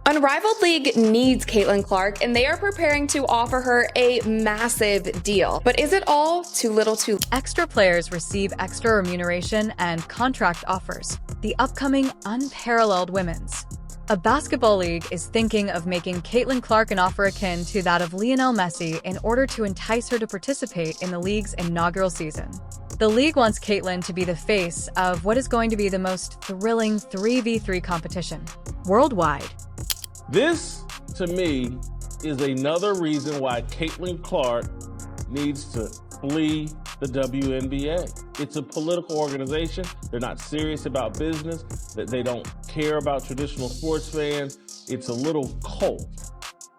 Unrivaled League needs Caitlin Clark, and they are preparing to offer her a massive deal. But is it all too little too late? Extra players receive extra remuneration and contract offers. The upcoming Unparalleled Women's. A basketball league is thinking of making Caitlin Clark an offer akin to that of Lionel Messi in order to entice her to participate in the league's inaugural season. The league wants Caitlin to be the face of what is going to be the most thrilling 3v3 competition worldwide. This, to me, is another reason why Caitlin Clark needs to flee the WNBA. It's a political organization. They're not serious about business. They don't care about traditional sports fans. It's a little cult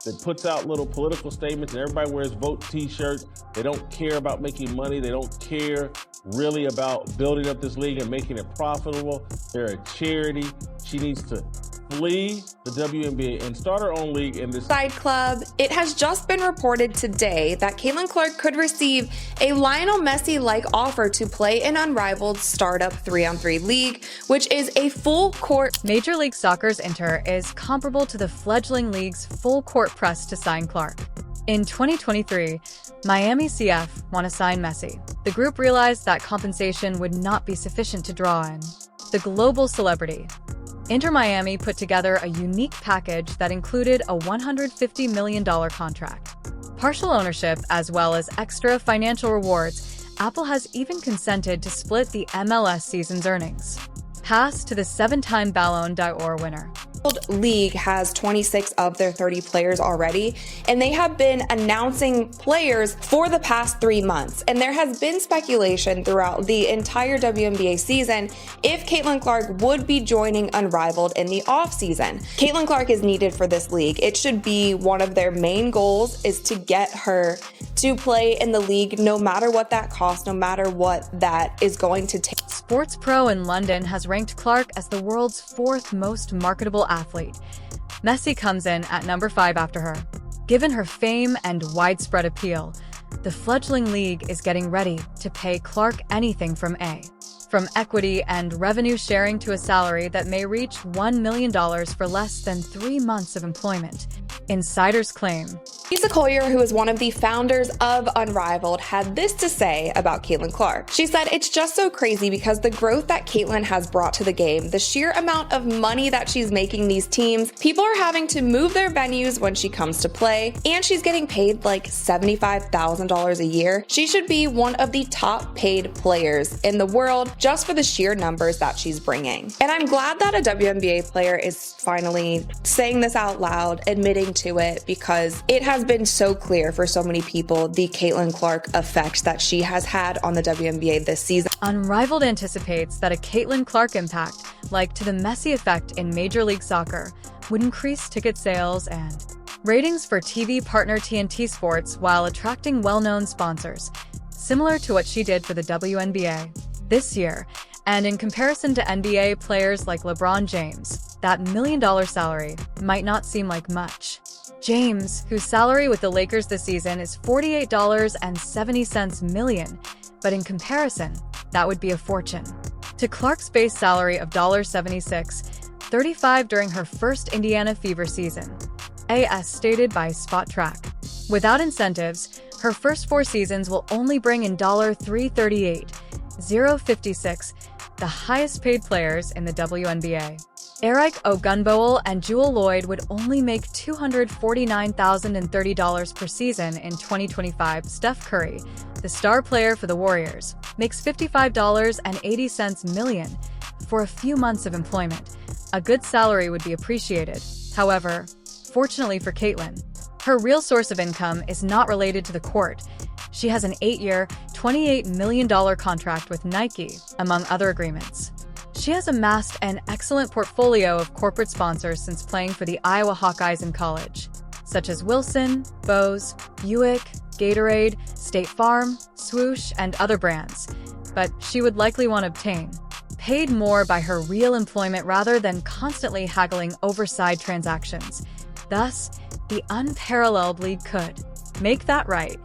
that puts out little political statements, and everybody wears vote t-shirts. They don't care about making money. They don't care really about building up this league and making it profitable. They're a charity. She needs to flee the WNBA and start her own league in this side club. It has just been reported today that Caitlin Clark could receive a Lionel Messi-like offer to play an Unrivaled startup 3-on-3 league, which is a full court. Major League Soccer's Inter is comparable to the fledgling league's full court press to sign Clark. In 2023, Miami CF want to sign Messi. The group realized that compensation would not be sufficient to draw in the global celebrity. Inter Miami put together a unique package that included a $150 million contract, partial ownership, as well as extra financial rewards. Apple has even consented to split the MLS season's earnings. Pass to the 7-time Ballon d'Or winner. League has 26 of their 30 players already, and they have been announcing players for the past 3 months. And there has been speculation throughout the entire WNBA season if Caitlin Clark would be joining Unrivaled in the offseason. Caitlin Clark is needed for this league. It should be one of their main goals is to get her to play in the league no matter what that costs, no matter what that is going to take. Sports Pro in London has ranked Clark as the world's 4th most marketable athlete. Messi comes in at number 5 after her. Given her fame and widespread appeal, the fledgling league is getting ready to pay Clark anything from equity and revenue sharing to a salary that may reach $1 million for less than 3 months of employment. Insiders claim. Lisa Collier, who is one of the founders of Unrivaled, had this to say about Caitlin Clark. She said, "It's just so crazy because the growth that Caitlin has brought to the game, the sheer amount of money that she's making these teams, people are having to move their venues when she comes to play, and she's getting paid like $75,000 a year. She should be one of the top paid players in the world just for the sheer numbers that she's bringing." And I'm glad that a WNBA player is finally saying this out loud, admitting to it, because it has been so clear for so many people the Caitlin Clark effect that she has had on the WNBA this season. Unrivaled anticipates that a Caitlin Clark impact, like to the Messi effect in Major League Soccer, would increase ticket sales and ratings for TV partner TNT Sports while attracting well-known sponsors, similar to what she did for the WNBA this year. And in comparison to NBA players like LeBron James, that $1 million salary might not seem like much. James, whose salary with the Lakers this season is $48.70 million, but in comparison, that would be a fortune. To Clark's base salary of $76, $35 during her first Indiana Fever season, as stated by Spot Track. Without incentives, her first 4 seasons will only bring in $338, $056, the highest paid players in the WNBA. Eric Ogunbowl and Jewel Lloyd would only make $249,030 per season in 2025. Steph Curry, the star player for the Warriors, makes $55.80 million for a few months of employment. A good salary would be appreciated. However, fortunately for Caitlin, her real source of income is not related to the court. She has an 8-year, $28 million contract with Nike, among other agreements. She has amassed an excellent portfolio of corporate sponsors since playing for the Iowa Hawkeyes in college, such as Wilson, Bose, Buick, Gatorade, State Farm, Swoosh, and other brands. But she would likely want to obtain paid more by her real employment rather than constantly haggling over side transactions. Thus, the Unparalleled League could make that right.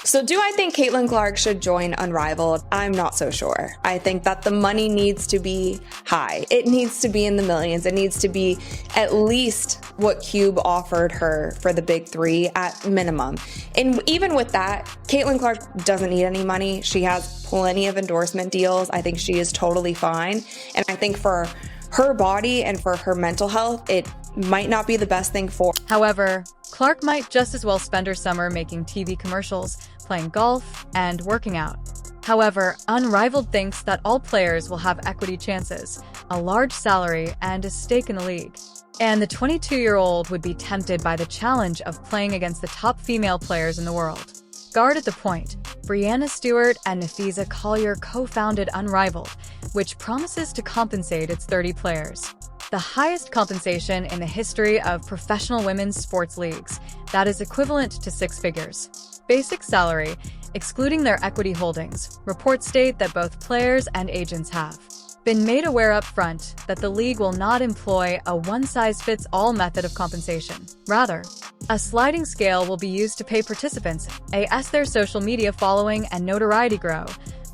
So do I think Caitlin Clark should join Unrivaled? I'm not so sure. I think that the money needs to be high. It needs to be in the millions. It needs to be at least what Cube offered her for the big three at minimum. And even with that, Caitlin Clark doesn't need any money. She has plenty of endorsement deals. I think she is totally fine. And I think for her body and for her mental health, it might not be the best thing for. However, Clark might just as well spend her summer making TV commercials, playing golf, and working out. However, Unrivaled thinks that all players will have equity chances, a large salary, and a stake in the league. And the 22-year-old would be tempted by the challenge of playing against the top female players in the world. Guard at the point, Brianna Stewart and Nafisa Collier co-founded Unrivaled, which promises to compensate its 30 players. The highest compensation in the history of professional women's sports leagues, that is equivalent to 6 figures. Basic salary, excluding their equity holdings, reports state that both players and agents have been made aware up front that the league will not employ a one-size-fits-all method of compensation. Rather, a sliding scale will be used to pay participants as their social media following and notoriety grow.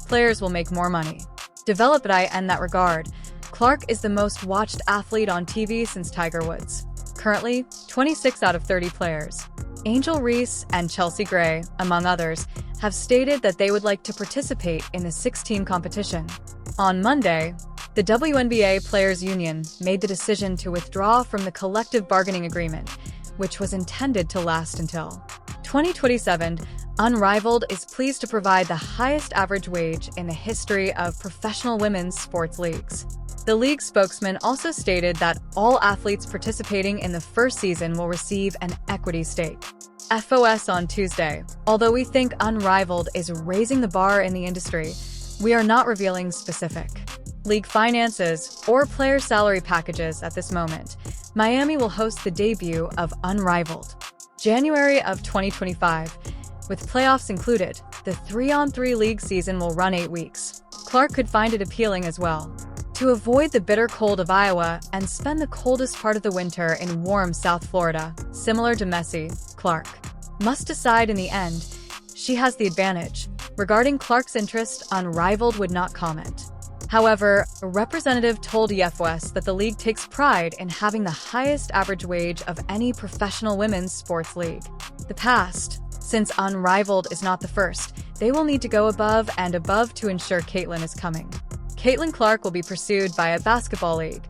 Players will make more money. Developed in that regard, Clark is the most watched athlete on TV since Tiger Woods. Currently, 26 out of 30 players, Angel Reese and Chelsea Gray, among others, have stated that they would like to participate in the 6-team competition. On Monday, the WNBA Players Union made the decision to withdraw from the collective bargaining agreement, which was intended to last until 2027. Unrivaled is pleased to provide the highest average wage in the history of professional women's sports leagues. The league spokesman also stated that all athletes participating in the first season will receive an equity stake. FOS on Tuesday. Although we think Unrivaled is raising the bar in the industry, we are not revealing specific league finances or player salary packages at this moment. Miami will host the debut of Unrivaled, January of 2025. With playoffs included, the 3-on-3 league season will run 8 weeks. Clark could find it appealing as well. To avoid the bitter cold of Iowa and spend the coldest part of the winter in warm South Florida, similar to Messi, Clark must decide in the end. She has the advantage. Regarding Clark's interest, Unrivaled would not comment. However, a representative told EFOS that the league takes pride in having the highest average wage of any professional women's sports league. The past, since Unrivaled is not the first, they will need to go above and above to ensure Caitlin is coming. Caitlin Clark will be pursued by a basketball league.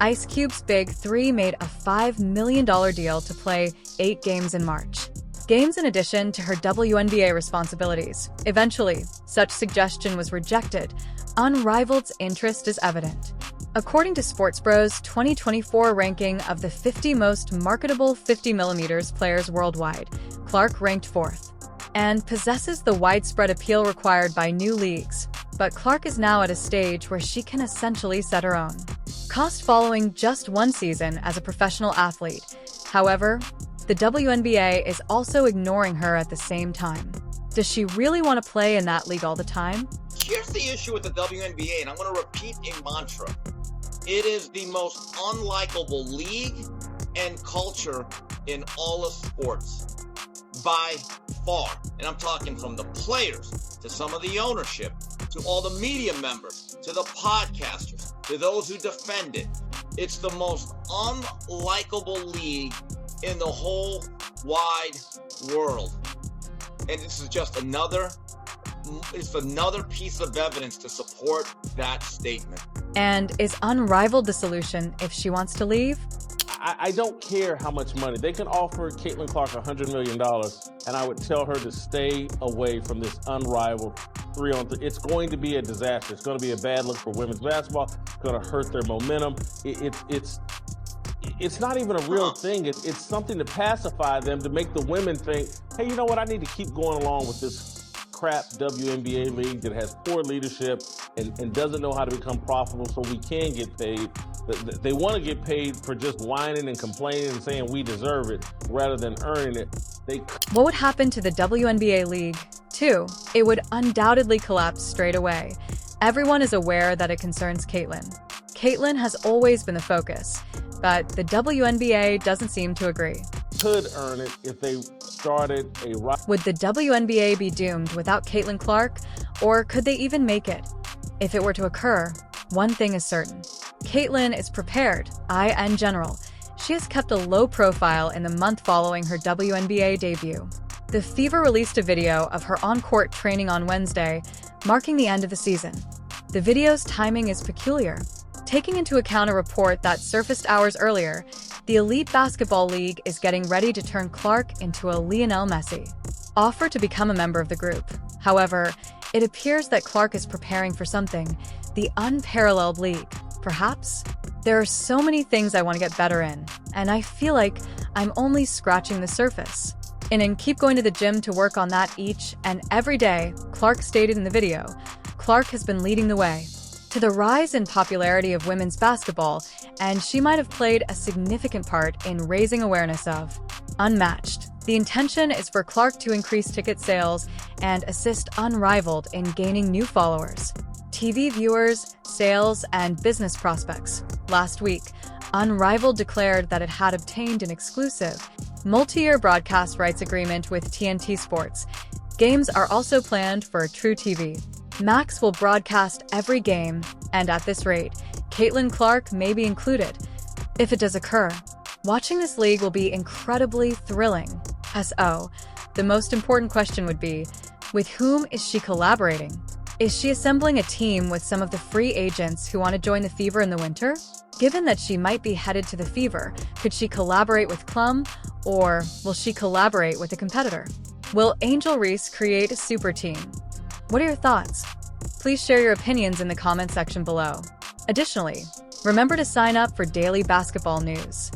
Ice Cube's Big Three made a $5 million deal to play 8 games in March. Games in addition to her WNBA responsibilities. Eventually, such suggestion was rejected. Unrivaled's interest is evident. According to SportsBro's 2024 ranking of the 50 most marketable 50mm players worldwide, Clark ranked 4th and possesses the widespread appeal required by new leagues. But Clark is now at a stage where she can essentially set her own cost following just 1 season as a professional athlete. However, the WNBA is also ignoring her at the same time. Does she really want to play in that league all the time? Here's the issue with the WNBA, and I'm going to repeat a mantra. It is the most unlikable league and culture in all of sports. By far. And I'm talking from the players, to some of the ownership, to all the media members, to the podcasters, to those who defend it. It's the most unlikable league in the whole wide world. And this is just another piece of evidence to support that statement. And is Unrivaled the solution if she wants to leave? I don't care how much money. They can offer Caitlin Clark $100 million, and I would tell her to stay away from this Unrivaled 3-on-3. It's going to be a disaster. It's going to be a bad look for women's basketball. It's going to hurt their momentum. It's not even a real thing. It's something to pacify them, to make the women think, hey, you know what? I need to keep going along with this crap WNBA league that has poor leadership and doesn't know how to become profitable so we can get paid. They want to get paid for just whining and complaining and saying we deserve it rather than earning it. What would happen to the WNBA league? 2. It would undoubtedly collapse straight away. Everyone is aware that it concerns Caitlin. Caitlin has always been the focus, but the WNBA doesn't seem to agree. could earn it if they started a Would the WNBA be doomed without Caitlin Clark, or could they even make it? If it were to occur, one thing is certain. Caitlin is prepared, in general. She has kept a low profile in the month following her WNBA debut. The Fever released a video of her on-court training on Wednesday, marking the end of the season. The video's timing is peculiar. Taking into account a report that surfaced hours earlier, the Elite Basketball League is getting ready to turn Clark into a Lionel Messi, offer to become a member of the group. However, it appears that Clark is preparing for something, the unparalleled league. Perhaps? There are so many things I want to get better in, and I feel like I'm only scratching the surface. And keep going to the gym to work on that each and every day, Clark stated in the video. Clark has been leading the way to the rise in popularity of women's basketball, and she might have played a significant part in raising awareness of Unmatched. The intention is for Clark to increase ticket sales and assist Unrivaled in gaining new followers, TV viewers, sales, and business prospects. Last week, Unrivaled declared that it had obtained an exclusive, multi-year broadcast rights agreement with TNT Sports. Games are also planned for True TV. Max will broadcast every game, and at this rate, Caitlin Clark may be included. If it does occur, watching this league will be incredibly thrilling. So, the most important question would be, with whom is she collaborating? Is she assembling a team with some of the free agents who want to join the Fever in the winter? Given that she might be headed to the Fever, could she collaborate with Clum, or will she collaborate with a competitor? Will Angel Reese create a super team? What are your thoughts? Please share your opinions in the comment section below. Additionally, remember to sign up for daily basketball news.